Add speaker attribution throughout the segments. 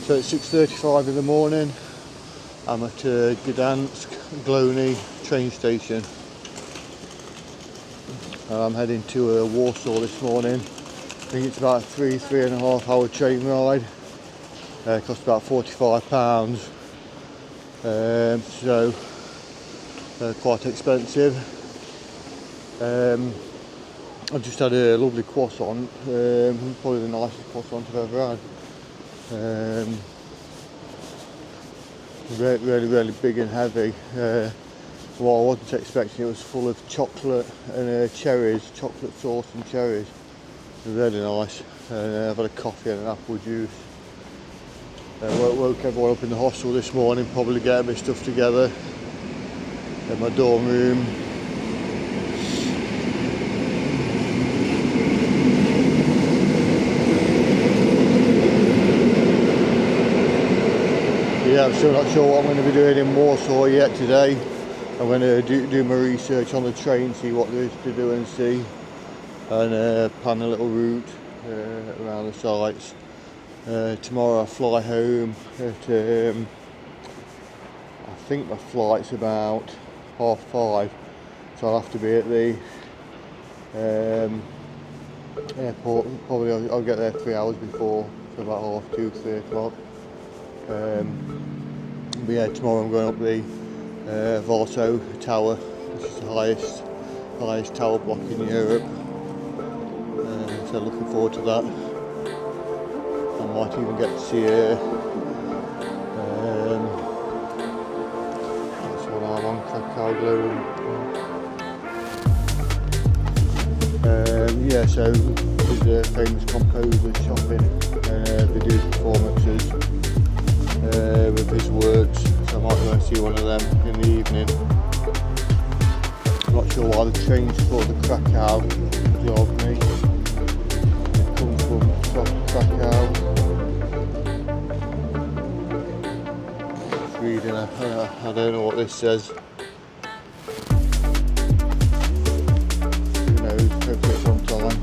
Speaker 1: So it's 6:35 in the morning. I'm at Gdansk Glowny train station. I'm heading to Warsaw this morning. I think it's about a 3.5 hour train ride. It costs about £45. So quite expensive. I've just had a lovely croissant, probably the nicest croissant I've ever had. Really big and heavy. What I wasn't expecting, it was full of chocolate and cherries, chocolate sauce and cherries. Really nice. I've had a coffee and an apple juice. Woke everyone up in the hostel this morning, probably getting my stuff together in my dorm room. Yeah, I'm still not sure what I'm going to be doing in Warsaw yet today. I'm going to do my research on the train, see what there is to do and see, and plan a little route around the sites. Tomorrow I fly home at, I think my flight's about 5:30, so I'll have to be at the airport. Probably I'll get there 3 hours before, so about 2:30, 3 o'clock. But yeah, tomorrow I'm going up the Varso Tower, which is the highest tower block in Europe. So looking forward to that. I might even get to see this one I'm on, Capsule Hotel. Yeah, so there's a famous composer, Chopin, they do performances with his works, so I might go and see one of them in the evening. I'm not sure why the train's called the Krakow Glowny. It comes from Krakow. Just reading, I don't know what this says. Who knows, hopefully it's on time.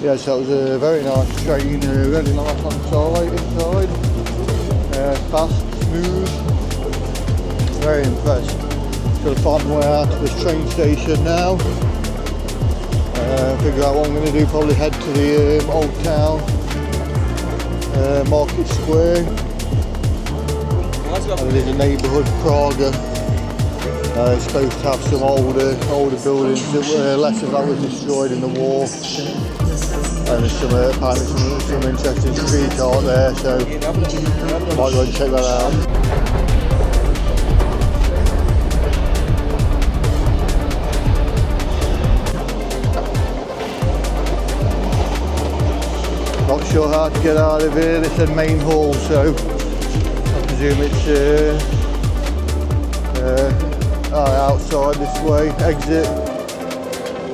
Speaker 1: Yeah, so it was a very nice train, really nice inside, fast, smooth, very impressed. Got to find my way out to this train station now, figure out what I'm going to do, probably head to the old town, Market Square, and there's a neighbourhood, Praga. It's supposed to have some older buildings that were less of that was destroyed in the war. And there's apparently some interesting street art there, so I might go and check that out. Not sure how to get out of here. They said main hall, so I presume it's outside this way, exit,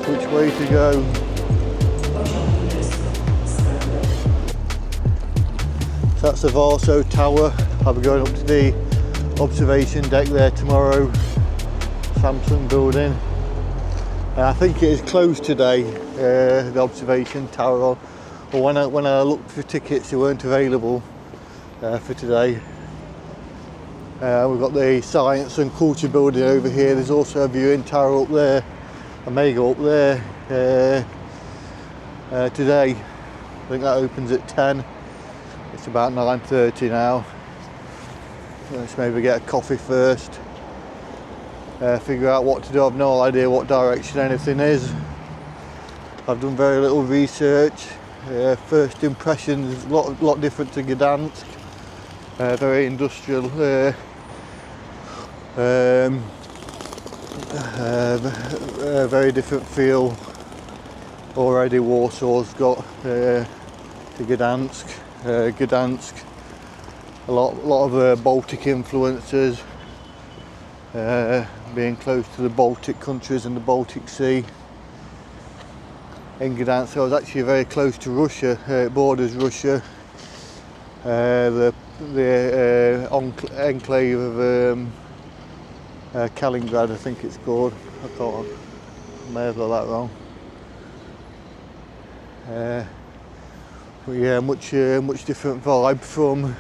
Speaker 1: which way to go. So that's the Varso Tower. I'll be going up to the observation deck there tomorrow, Samsung building. I think it is closed today, the observation tower. But when I looked for tickets, they weren't available for today. We've got the Science and Culture building over here. There's also a viewing tower up there. I may go up there today. I think that opens at 10. It's about 9:30 now. Let's maybe get a coffee first. Figure out what to do. I've no idea what direction anything is. I've done very little research. First impressions, a lot different to Gdansk. Very industrial. Very different feel. Already Warsaw's got to Gdansk. Gdansk, a lot of Baltic influences. Being close to the Baltic countries and the Baltic Sea. In Gdansk, I was actually very close to Russia. It borders Russia. The enclave of Kaliningrad, I think it's called. I may have got that wrong. But yeah, much different vibe from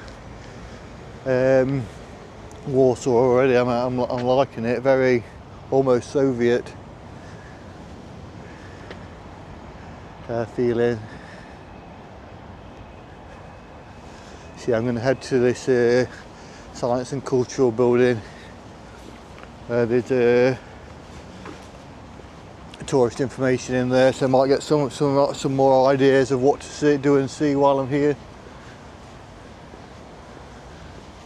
Speaker 1: Warsaw already. I'm liking it. Very almost Soviet feeling. See, I'm going to head to this science and cultural building. There's tourist information in there, so I might get some more ideas of what to do and see while I'm here.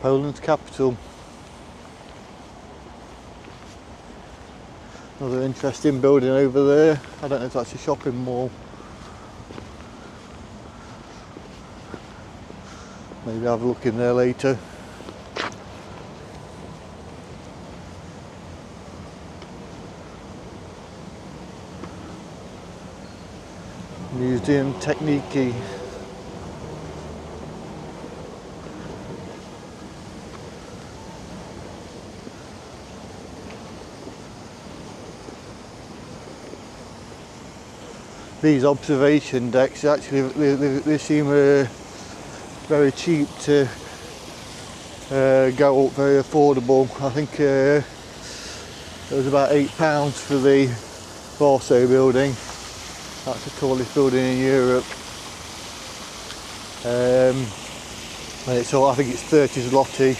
Speaker 1: Poland's capital. Another interesting building over there. I don't know if that's a shopping mall. Maybe have a look in there later. Museum Techniki. These observation decks actually they seem very cheap to go up, very affordable. I think it was about £8 for the Varso building. That's the tallest building in Europe. And it's all, I think it's 30 zloty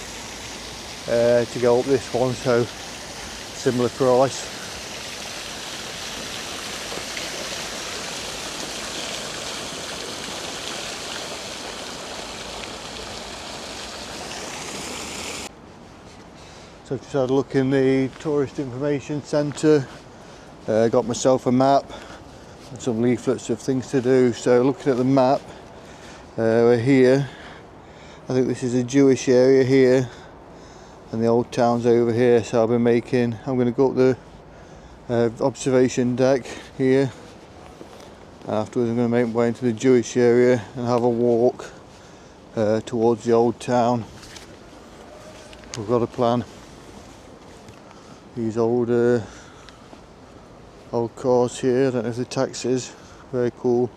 Speaker 1: to go up this one, so similar price. So just had a look in the tourist information centre. Got myself a map and some leaflets of things to do. So looking at the map, we're here. I think this is a Jewish area here, and the old town's over here. So I'm going to go up the observation deck here. Afterwards I'm going to make my way into the Jewish area and have a walk towards the old town. We've got a plan. These old cars here, I don't know if they're taxis, very cool.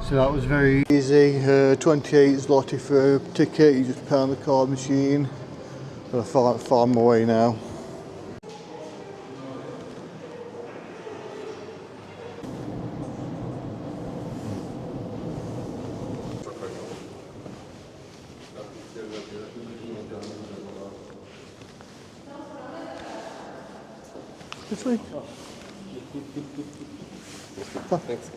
Speaker 1: So that was very easy, 28 zloty for a ticket, you just pay on the card machine. But I find my way now. This way?
Speaker 2: Thanks.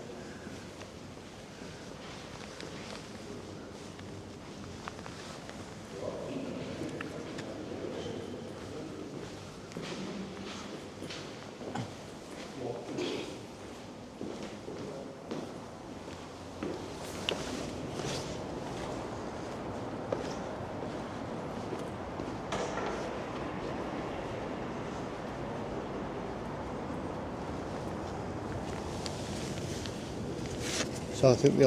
Speaker 1: So I think the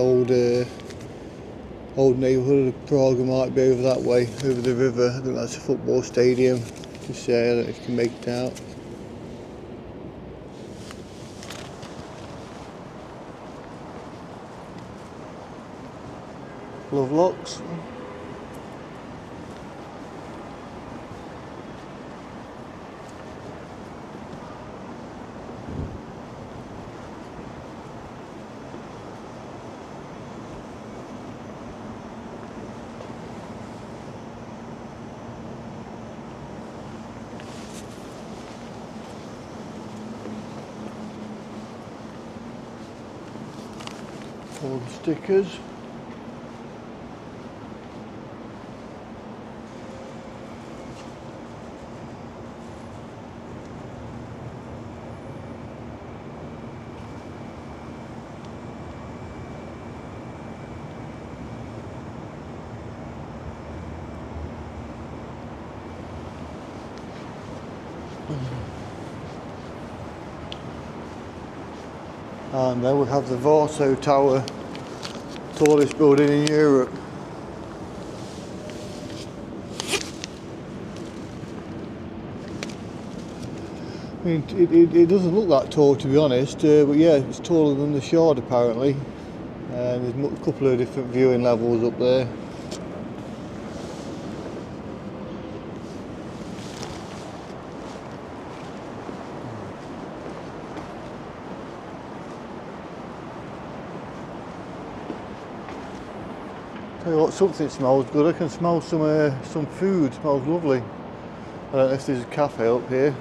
Speaker 1: old neighbourhood of Prague might be over that way, over the river. I think that's a football stadium. Just there, I don't know if you can make it out. Love locks. All the stickers. And then we have the Varso Tower, tallest building in Europe. I mean, it doesn't look that tall, to be honest, but yeah, it's taller than the Shard apparently. And there's a couple of different viewing levels up there. Tell you what, something smells good. I can smell some food. It smells lovely. I don't know if there's a cafe up here.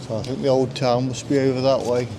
Speaker 1: So I think the old town must be over that way.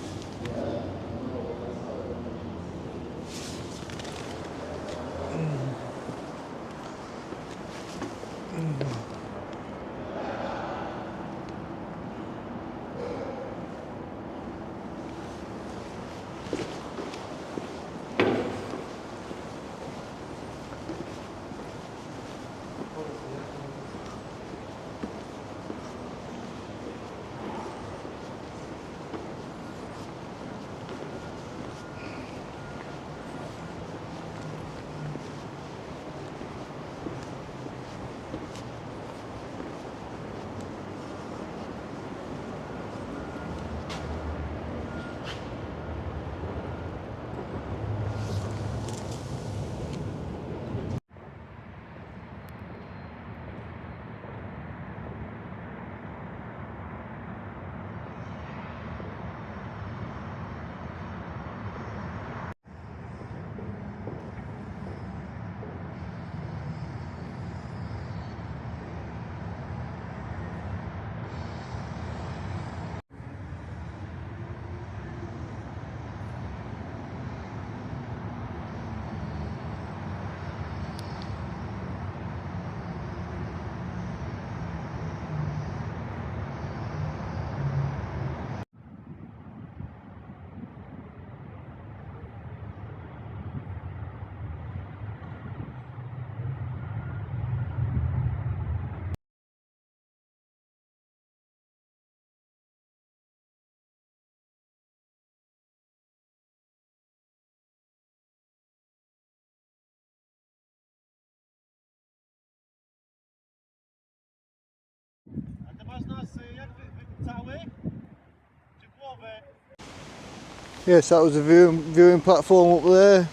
Speaker 1: Yes, that was a viewing platform up there,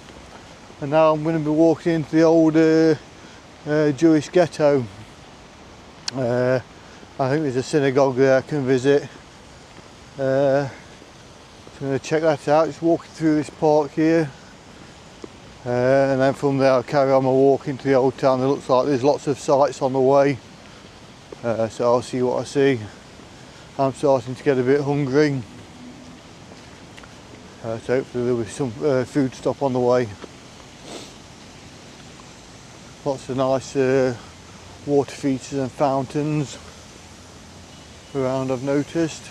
Speaker 1: and now I'm going to be walking into the old Jewish ghetto. I think there's a synagogue there I can visit. So I'm going to check that out, just walking through this park here, and then from there I'll carry on my walk into the old town. It looks like there's lots of sights on the way, so I'll see what I see. I'm starting to get a bit hungry. So hopefully there'll be some food stop on the way. Lots of nice water features and fountains around, I've noticed.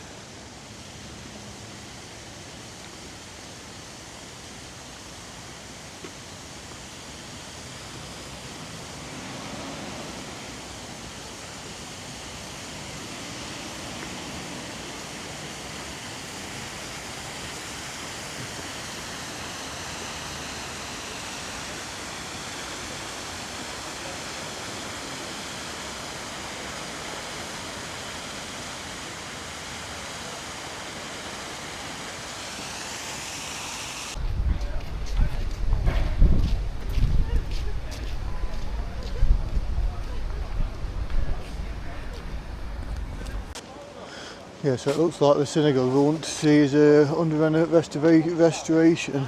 Speaker 1: Yeah, so it looks like the synagogue we want to see is under restoration.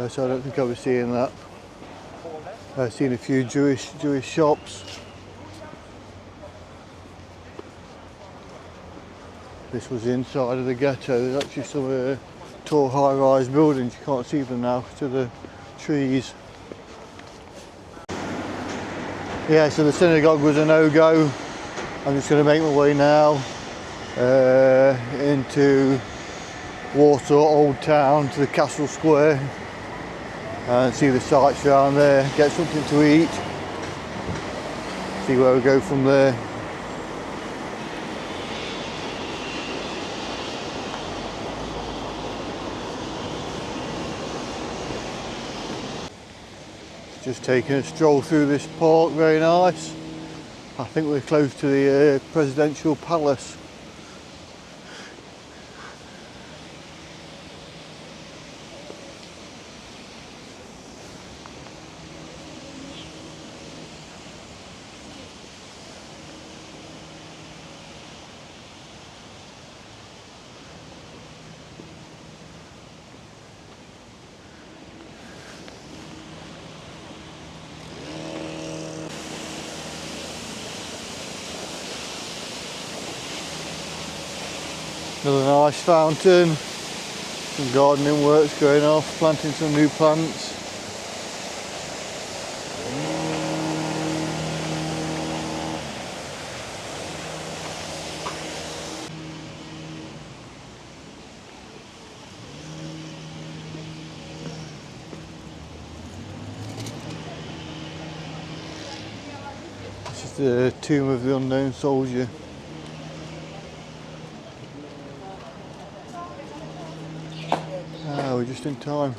Speaker 1: So I don't think I'll be seeing that. I've seen a few Jewish shops. This was the inside of the ghetto. There's actually some tall high-rise buildings. You can't see them now to the trees. Yeah, so the synagogue was a no-go. I'm just going to make my way now into Warsaw Old Town to the Castle Square and see the sights around there, get something to eat, see where we go from there. Just taking a stroll through this park, very nice. I think we're close to the presidential palace. Another nice fountain, some gardening works going off, planting some new plants. This is the tomb of the unknown soldier. We're just in time.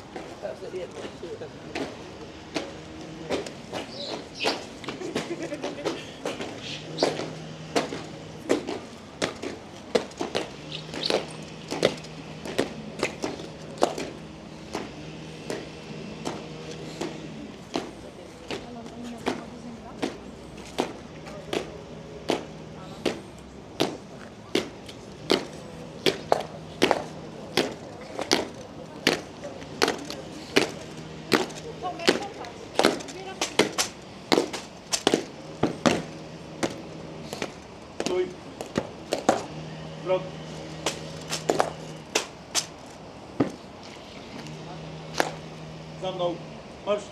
Speaker 2: Za mną, marsz!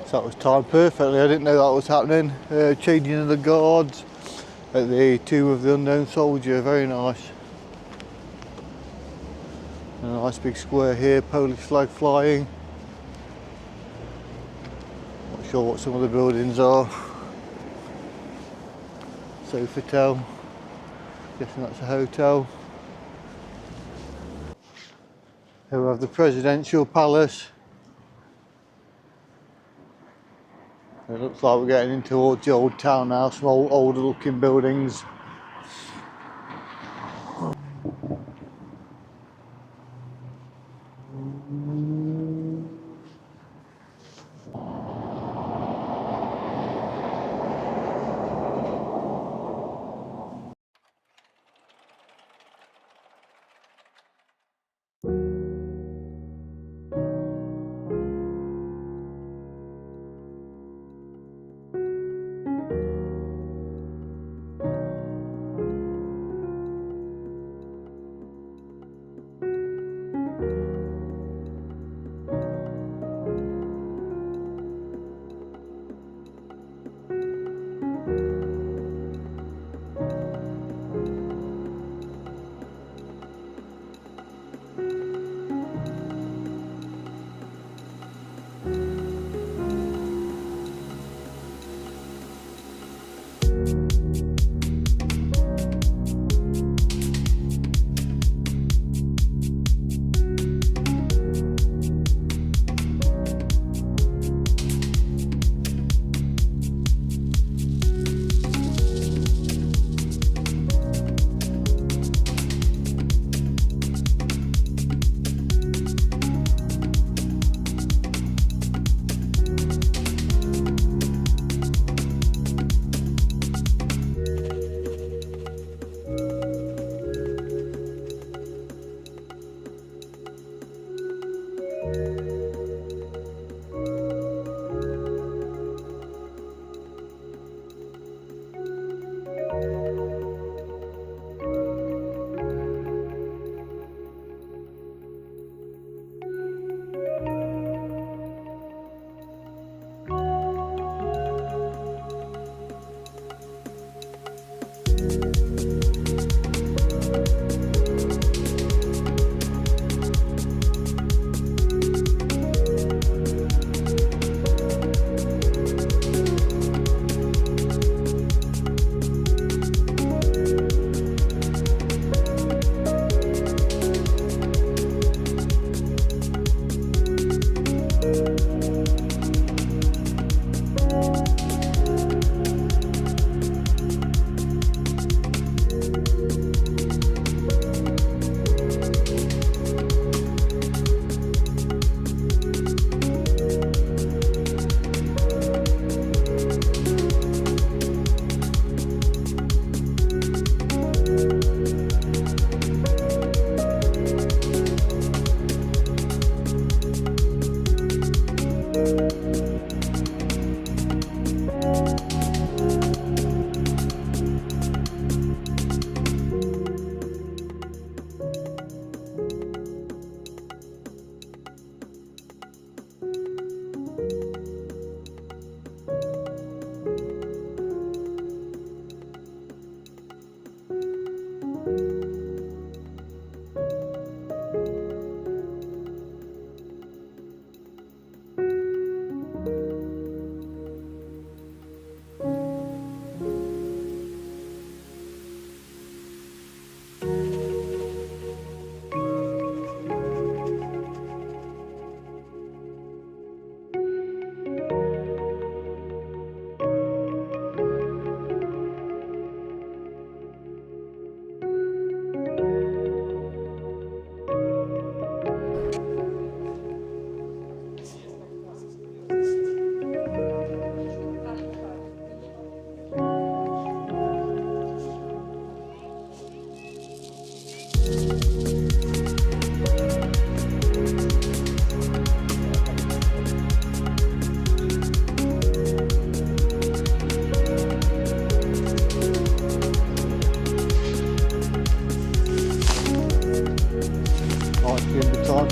Speaker 1: So that was timed perfectly. I didn't know that was happening. Changing of the guards at the tomb of the unknown soldier. Very nice. A nice big square here, Polish flag flying. Not sure what some of the buildings are. Sofitel. Guessing that's a hotel. Here we have the presidential palace. It looks like we're getting in towards the old town now, some older looking buildings.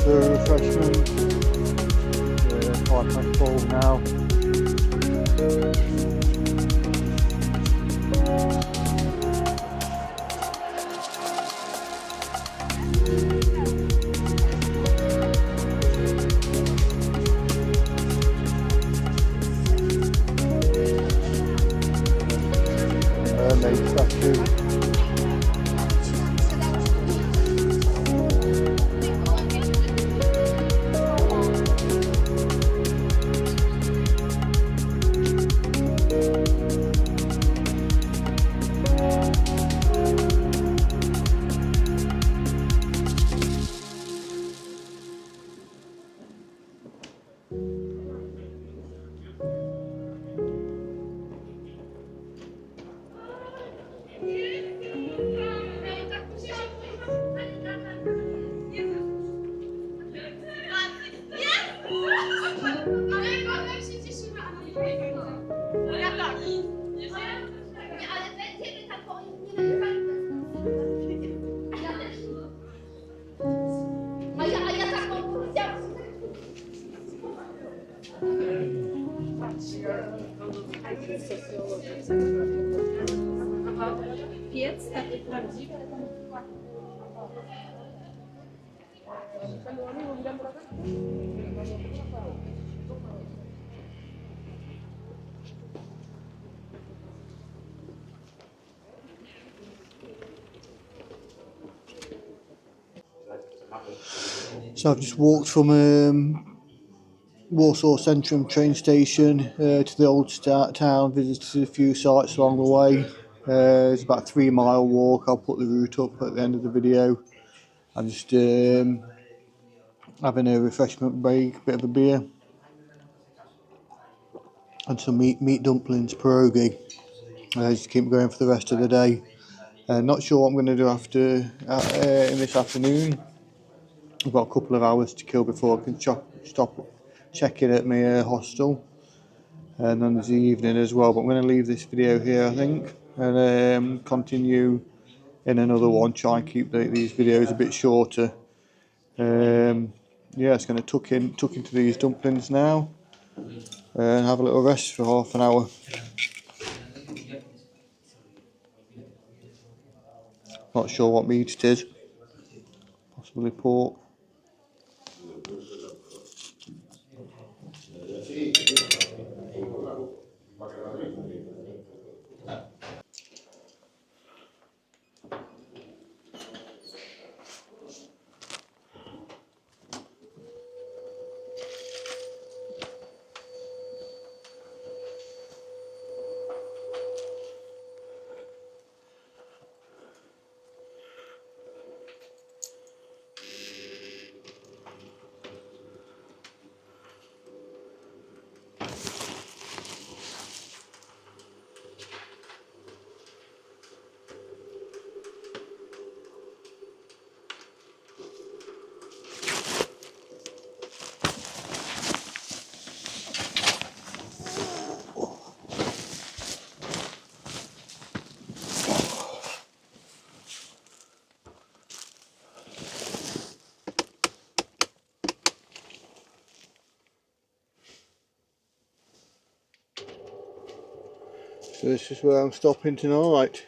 Speaker 1: refreshment. 5:12 now. Mermaid statue.
Speaker 2: Piec taki prawdziwy.
Speaker 1: So I've just walked from Warsaw Central train station to the old town, visited a few sites along the way. It's about a 3-mile walk. I'll put the route up at the end of the video. I'm just having a refreshment break, a bit of a beer and some meat dumplings, pierogi. Just keep going for the rest of the day. Not sure what I'm going to do after in this afternoon. I've got a couple of hours to kill before I can stop check-in at my hostel, and then there's the evening as well. But I'm going to leave this video here, I think, and continue in another one. Try and keep these videos a bit shorter. Yeah, it's going to tuck into these dumplings now and have a little rest for half an hour. Not sure what meat it is, possibly pork. So this is where I'm stopping tonight,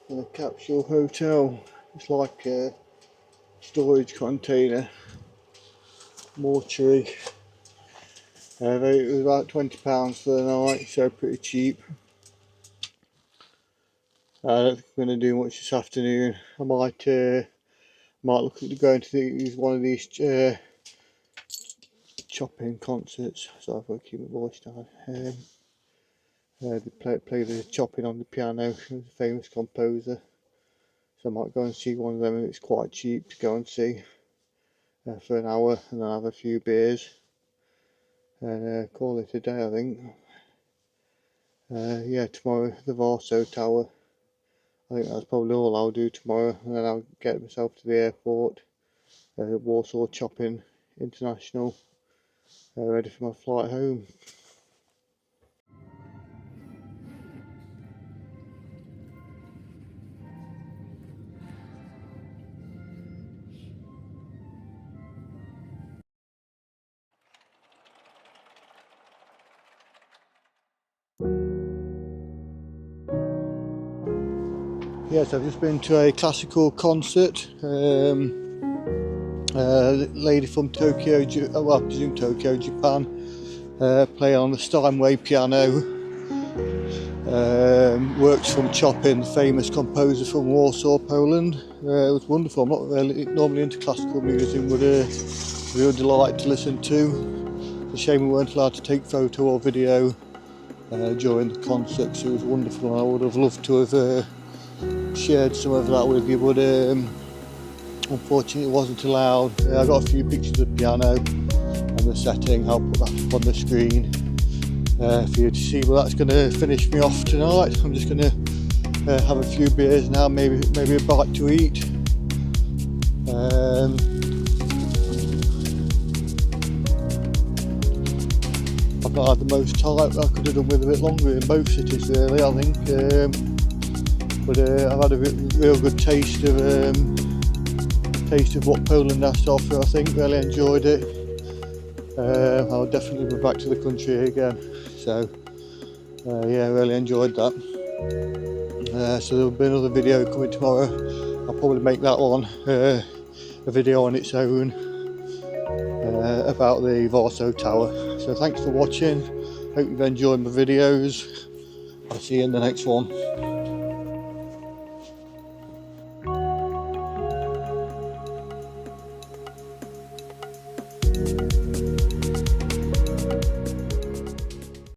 Speaker 1: in the Capsule Hotel. It's like a storage container, mortuary. It was about £20 for the night, so pretty cheap. I don't think I'm going to do much this afternoon. I might look at going to one of these Chopin concerts. So I've got to keep my voice down. They play the Chopin on the piano. He's a famous composer. So I might go and see one of them, and it's quite cheap to go and see for an hour, and then have a few beers and call it a day, I think. Yeah, tomorrow the Varso Tower. I think that's probably all I'll do tomorrow, and then I'll get myself to the airport, Warsaw Chopin International, ready for my flight home. Yes, I've just been to a classical concert. Lady from Tokyo, well, I presume Tokyo, Japan, playing on the Steinway piano. Works from Chopin, the famous composer from Warsaw, Poland. It was wonderful. I'm not really normally into classical music, but a real delight to listen to. It's a shame we weren't allowed to take photo or video during the concert, so it was wonderful. I would have loved to have shared some of that with you, but unfortunately it wasn't allowed. I got a few pictures of the piano and the setting. I'll put that up on the screen for you to see. But that's going to finish me off tonight. I'm just going to have a few beers now, maybe a bite to eat. I've not had the most time. I could have done with a bit longer in both cities, really, I think. But I've had a real good taste of what Poland has to offer. I think really enjoyed it. I'll definitely be back to the country again. So yeah, really enjoyed that. So there'll be another video coming tomorrow. I'll probably make that one a video on its own about the Varso Tower. So thanks for watching. Hope you've enjoyed my videos. I'll see you in the next one.